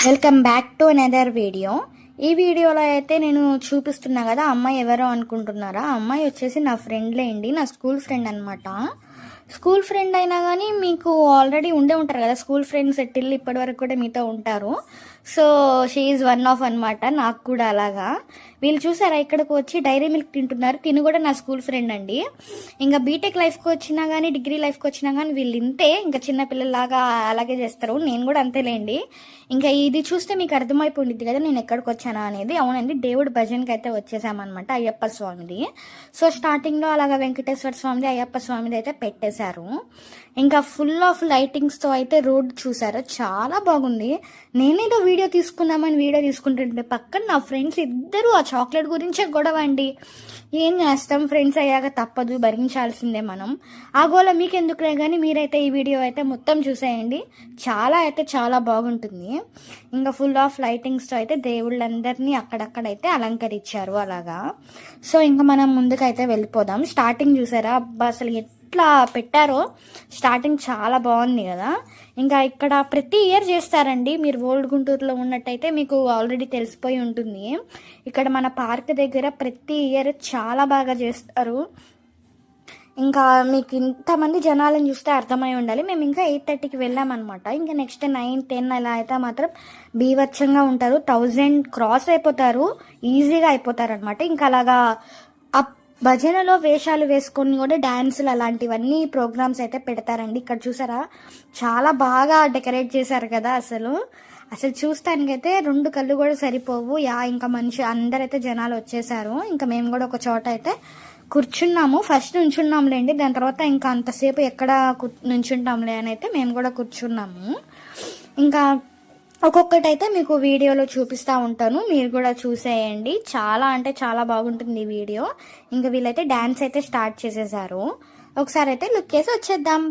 Welcome back to another video. ఈ వీడియోలో అయితే నేను చూపిస్తున్నా కదా, అమ్మాయి ఎవరో అనుకుంటున్నారా? అమ్మాయి వచ్చేసి నా ఫ్రెండ్లేండి, నా స్కూల్ ఫ్రెండ్ అనమాట. స్కూల్ ఫ్రెండ్ అయినా కానీ మీకు ఆల్రెడీ ఉండే ఉంటారు కదా స్కూల్ ఫ్రెండ్స్, ఎట్టిల్లు ఇప్పటి వరకు కూడా మీతో ఉంటారు. So she is one of అనమాట. నాకు కూడా అలాగా. వీళ్ళు చూసారా, ఇక్కడికి వచ్చి డైరీ మిల్క్ తింటున్నారు. తిను కూడా నా స్కూల్ ఫ్రెండ్ అండి. ఇంకా బీటెక్ లైఫ్కి వచ్చినా కానీ డిగ్రీ లైఫ్కి వచ్చినా కానీ వీళ్ళు ఇంతే, ఇంకా చిన్నపిల్లలాగా అలాగే చేస్తారు. నేను కూడా అంతేలేండి. ఇంకా ఇది చూస్తే మీకు అర్థమైపోయింది కదా నేను ఎక్కడికి వచ్చానా అనేది. అవునండి, దేవుడు భజన్కి అయితే వచ్చేసామన్నమాట, అయ్యప్ప స్వామిది. సో స్టార్టింగ్లో అలాగా వెంకటేశ్వర స్వామిది, అయ్యప్ప స్వామిది అయితే పెట్టేశారు. ఇంకా ఫుల్ ఆఫ్ లైటింగ్స్తో అయితే రోడ్ చూసారా, చాలా బాగుంది. నేనేదో వీడియో తీసుకుందామని వీడియో తీసుకుంటుంటే పక్కన నా ఫ్రెండ్స్ ఇద్దరు ఆ చాక్లెట్ గురించే గొడవ అండి. ఏం చేస్తాం, ఫ్రెండ్స్ అయ్యాక తప్పదు, భరించాల్సిందే మనం. ఆ గోల మీకెందుకులే కానీ మీరైతే ఈ వీడియో అయితే మొత్తం చూసేయండి. చాలా బాగుంటుంది. ఇంకా ఫుల్ ఆఫ్ లైటింగ్స్తో అయితే దేవుళ్ళందరినీ అక్కడక్కడైతే అలంకరించారు అలాగా. సో ఇంకా మనం ముందుకైతే వెళ్ళిపోదాం. స్టార్టింగ్ చూసారా, అబ్బా అసలు ఎట్లా పెట్టారో, స్టార్టింగ్ చాలా బాగుంది కదా. ఇంకా ఇక్కడ ప్రతి ఇయర్ చేస్తారండి. మీరు ఓల్డ్ గుంటూరులో ఉన్నట్టయితే మీకు ఆల్రెడీ తెలిసిపోయి ఉంటుంది. ఇక్కడ మన పార్క్ దగ్గర ప్రతి ఇయర్ చాలా బాగా చేస్తారు. ఇంకా మీకు ఇంతమంది జనాలను చూస్తే అర్థమై ఉండాలి. మేము ఇంకా 8:30కి వెళ్ళామన్నమాట. ఇంకా నెక్స్ట్ 9, 10 అలా అయితే మాత్రం బీభత్సంగా ఉంటారు. 1000 క్రాస్ అయిపోతారు, ఈజీగా అయిపోతారు అనమాట. ఇంకా అలాగా భజనలో వేషాలు వేసుకొని కూడా డ్యాన్సులు అలాంటివన్నీ ప్రోగ్రామ్స్ అయితే పెడతారండి. ఇక్కడ చూసారా, చాలా బాగా డెకరేట్ చేశారు కదా. అసలు చూస్తానికైతే 2 కళ్ళు కూడా సరిపోవు. ఇంకా మనిషి అందరైతే జనాలు వచ్చేసారు. ఇంకా మేము కూడా ఒక చోట అయితే కూర్చున్నాము. ఫస్ట్ నుంచున్నాంలేండి, దాని తర్వాత ఇంకా అంతసేపు ఎక్కడ నుంచుంటాంలే అని అయితే మేము కూడా కూర్చున్నాము. ఇంకా ఒక్కొక్కటైతే మీకు వీడియోలో చూపిస్తూ ఉంటాను, మీరు కూడా చూసేయండి. చాలా బాగుంటుంది ఈ వీడియో. ఇంకా వీళ్ళైతే డ్యాన్స్ అయితే స్టార్ట్ చేసేసారు. ఒకసారి అయితే లుక్ చేసి వచ్చేద్దాం.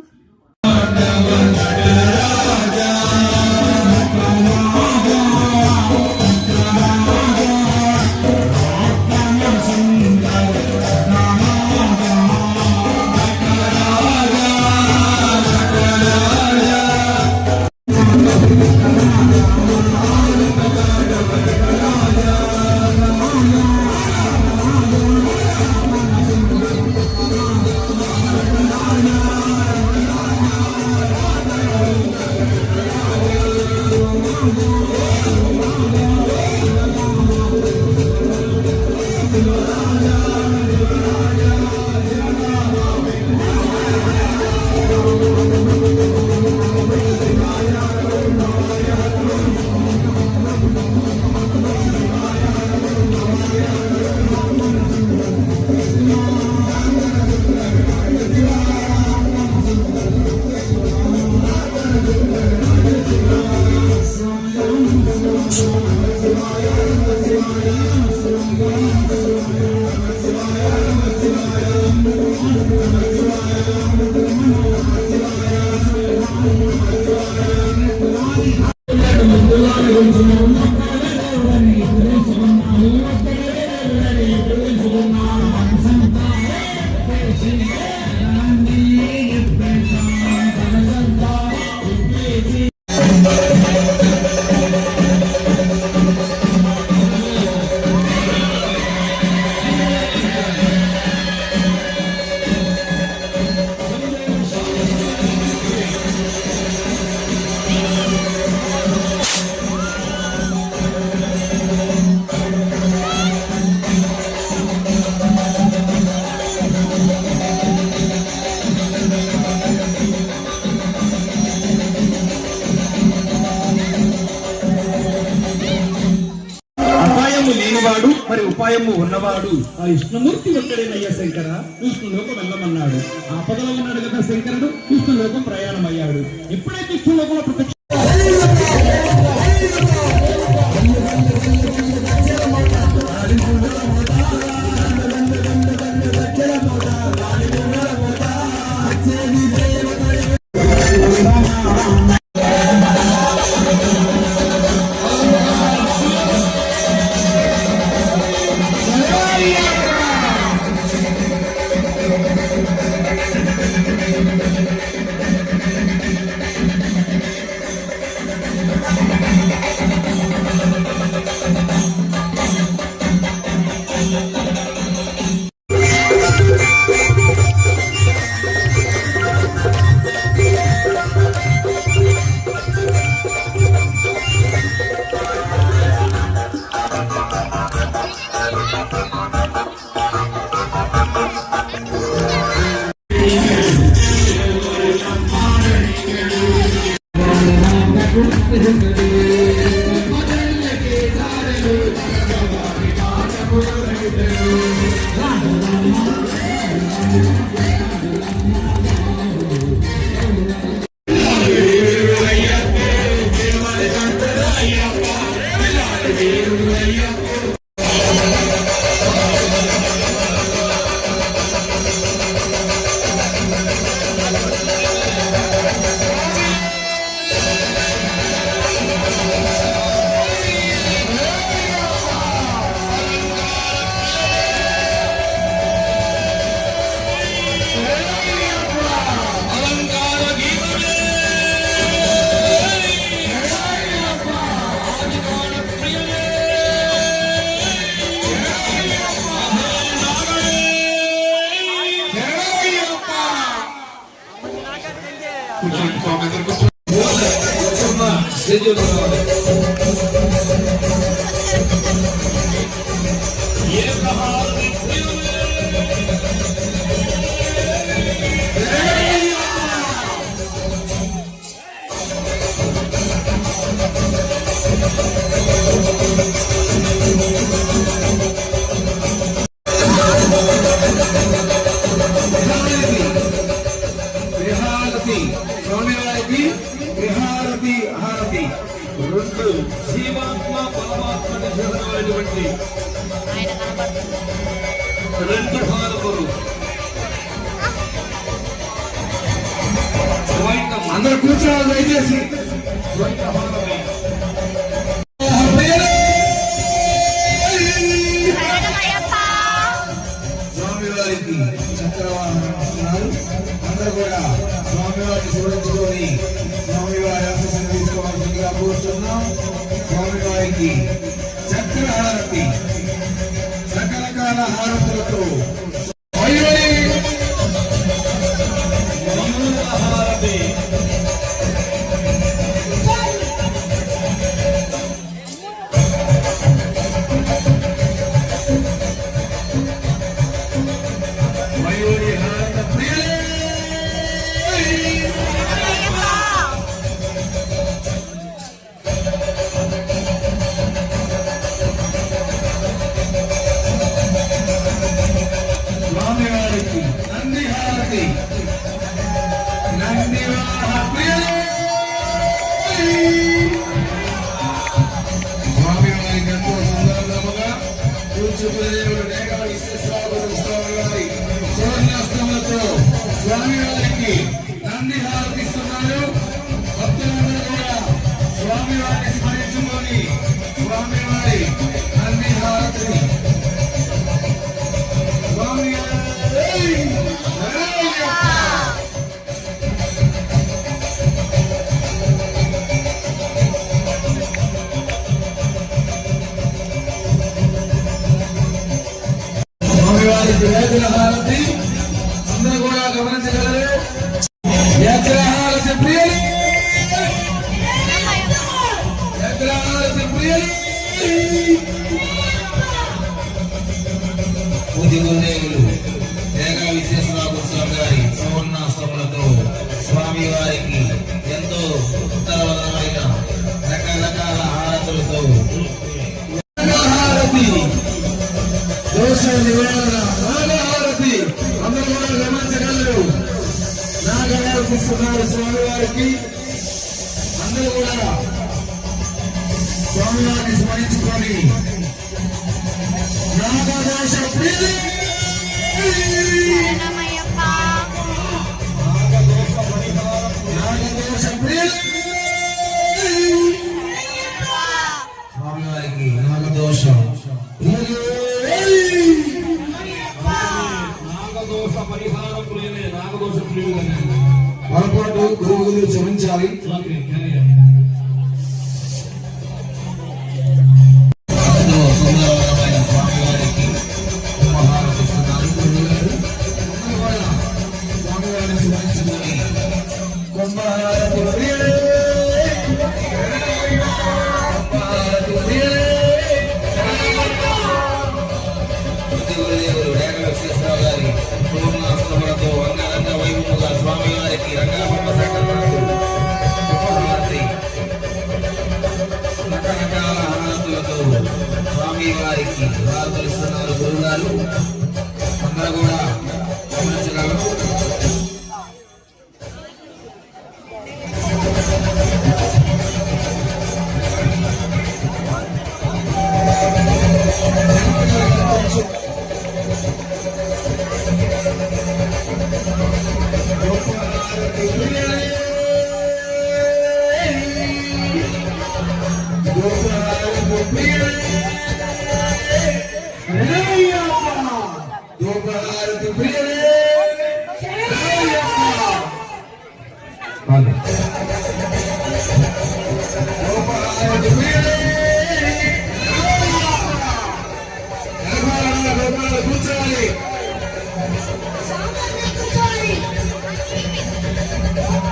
లేనివాడు మరి ఉపాయము ఉన్నవాడు ఆ విష్ణుమూర్తి ఒక్కడేనయ్యా శంకర, విష్ణులోకం వెళ్ళమన్నాడు. ఆపదలో ఉన్నాడు కదా శంకరుడు, విష్ణులోకం ప్రయాణమయ్యాడు. ఎప్పుడైతే విష్ణులోకంలో ప్రత్యక్ష స్వామివారికి విహారతి హారతి రెండు జీవాత్మ పరమాత్మ నిజమైనటువంటి రెండు హారతులు అందరూ కూర్చోవాలి దయచేసి స్వామివారికి చక్రవాహనం వస్తున్నారు. అందరూ కూడా స్వామివారిని స్మరించుకొని స్వామివారి ఆశీస్సులు తీసుకోవాల్సిందిగా కూర్చున్నాం. స్వామివారికి చక్రహారతి రకరకాల హారతులతో హారతి మయూరి హారత ప్రియలే స్వామివారికి నంది హారతి నంది ప్రియలే స్వామివారికి ఎంతో సుందరముగా కూర్చుదేవుడు నేగా విశ్వేశ్వర స్వామి వారి స్వర్ణాస్తములతో స్వామివారికి నంది హారతిస్తున్నారు. భక్తులందరూ కూడా స్వామివారిని స్మరించుకొని స్వామివారి నంది హారతిని స్వామివారికి వేదన హారతి అందరూ కూడా గమనించగలరు. వేదన హారతి ప్రియలు వేదన హారతి ప్రియలు పూజగురుదేవులు ఏగా విశ్వేశ్వరరావు స్వామి గారి సువర్ణాశ్రములతో స్వామి వారికి ఎంతో ఉత్తరమైన రకరకాల హారతులతో హారతి దోష నివారణ నాగహారతి అందరూ కూడా గమనించగలరు. నాగహారతి ఇస్తున్నారు స్వామి వారికి. అందరూ కూడా స్వామివారిని స్మరించుకొని నాగదోష ప్రియలే నాగదోష ప్రియలే స్వామివారికి నాగదోషం నాగదోష పరిహార ప్రియలే నాగదోష ప్రియులు పొరపాటు గురువులు క్షమించాలి. సుందరమైన స్వామివారికి కుంభహారతిస్తున్నారు. స్వామివారిని స్మరించుకొని కుంభహారతి ప్రియలే కుంభహారతి ప్రియలే గురుదేవులు రేఖ విశ్వేశ్వరరావు గారి పూర్ణాశ్రములతో అంగరంగ వైభవంగా స్వామివారికి రంగపట్ల సంకల్పాలు వారికి ప్రార్థిస్తున్నారు గురువు గారు. అందరూ కూడా గమనించగలరు.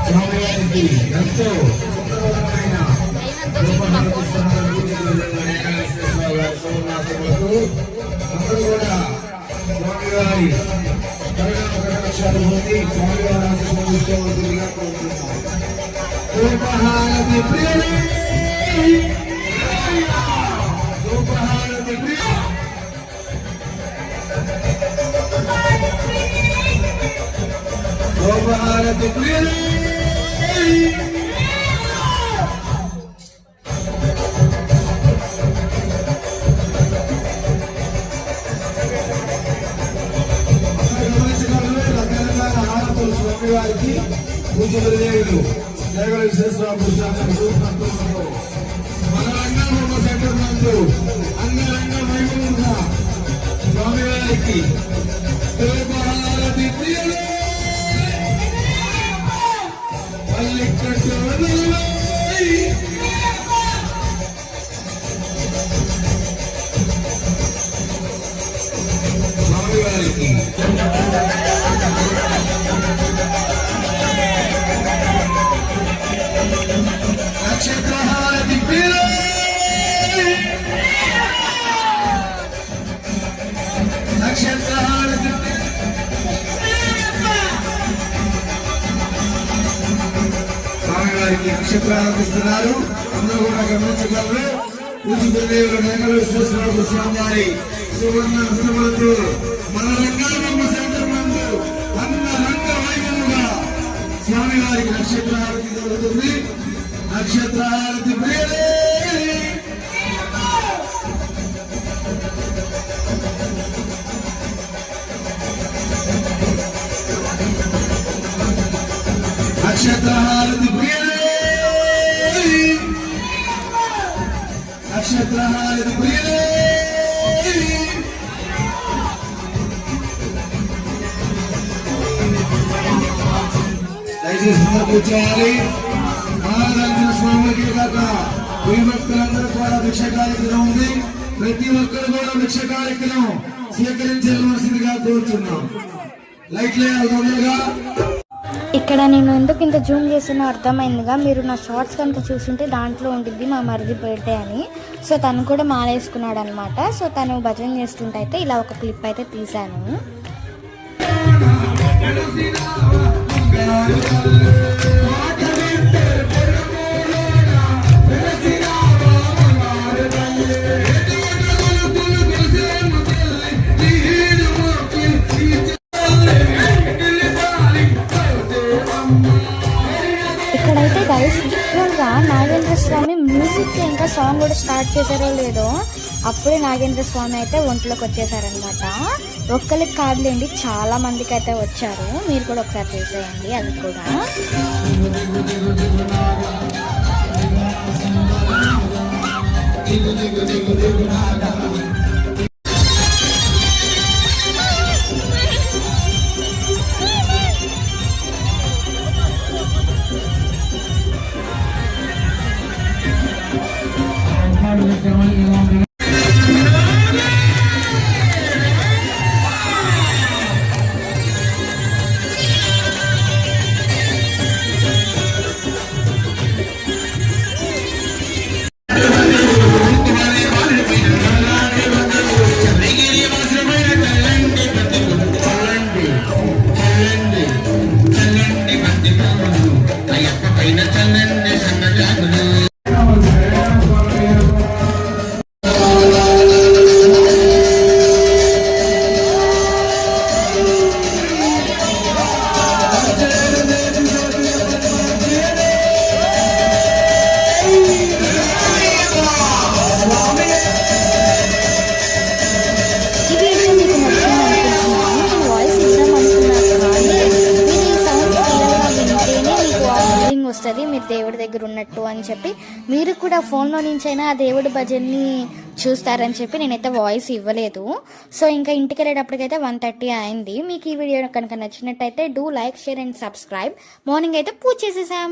స్వామివారికి ఎంతో సుందరమైన అందరూ కూడా స్వామివారి కరుణాకటాక్షాలు పొంది స్వామివారి ఆశీస్సులు తీసుకోవాల్సిందిగా కోరుతున్నాం. ధూపహారతి ప్రియులే, ధూపహారతి ప్రియులే, ధూపహారతి ప్రియులే. రకరకాల హారతులు స్వామివారికి పూజలు దేవుడు జగల విశ్వేశ్వరరావు మన రంగబొమ్మ సెంటర్ నందు అంగరంగ వైభవంగా స్వామివారికి ధూపహారతి ప్రియులే, పల్లికట్టు స్వామివారికి నక్షత్రహారతి ప్రియులే, నక్షత్రహారతి స్వామివారికి నక్షత్రాలు ఇస్తున్నారు. అందరూ కూడా గమనించగలరు. పూజలు మేఘల విశ్వేశ్వరరావు స్వామివారి సువర్ణ హస్తములతో మన రంగాలమ్మ సెంటర్ నందు అంగరంగ వైభవంగా స్వామివారికి నక్షత్రహారతి జరుగుతుంది. నక్షత్రహారతి ప్రియులే, నక్షత్రహారతి ప్రియులే, నక్షత్రహారతి ప్రియులే. దయచేసి కూర్చోవాలి. మహారాజు స్వామికి కాక ఈ భక్తులందరూ కూడా భిక్ష కార్యక్రమం ఉంది. ప్రతి ఒక్కరు కూడా భిక్ష కార్యక్రమం స్వీకరించవలసిందిగా కోరుతున్నాం. లైట్లు వేయాలి తొందరగా. ఇక్కడ నేను ఎందుకు ఇంత జూమ్ చేసినా అర్థమైందిగా. మీరు నా షార్ట్స్ కనుక చూస్తుంటే దాంట్లో ఉంటుంది మా మరిది బర్త్డే అని. సో తను కూడా మాలేసుకున్నాడు అనమాట. సో తను భజన చేస్తుంటే అయితే ఇలా ఒక క్లిప్ అయితే తీశాను. ఇక్కడైతే గైస్ లిటరల్గా నాగేంద్ర స్వామి మ్యూజిక్ ఇంకా సాంగ్ కూడా స్టార్ట్ చేశారో లేదో అప్పుడే నాగేంద్ర స్వామి అయితే ఒంట్లోకి వచ్చేసారనమాట. ఒక్కరికి కాదులేండి, చాలా మందికి అయితే వచ్చారు. మీరు కూడా ఒకసారి చూసేయండి అది కూడా. చెప్పి మీరు కూడా ఫోన్లో నుంచైనా ఆ దేవుడి భజన్ని చూస్తారని చెప్పి నేనైతే వాయిస్ ఇవ్వలేదు. సో ఇంకా ఇంటికి వెళ్ళేటప్పటికైతే 1:30 అయింది. మీకు ఈ వీడియో కనుక నచ్చినట్టయితే do like, share and subscribe. Morning అయితే పూజ చేసేసాం.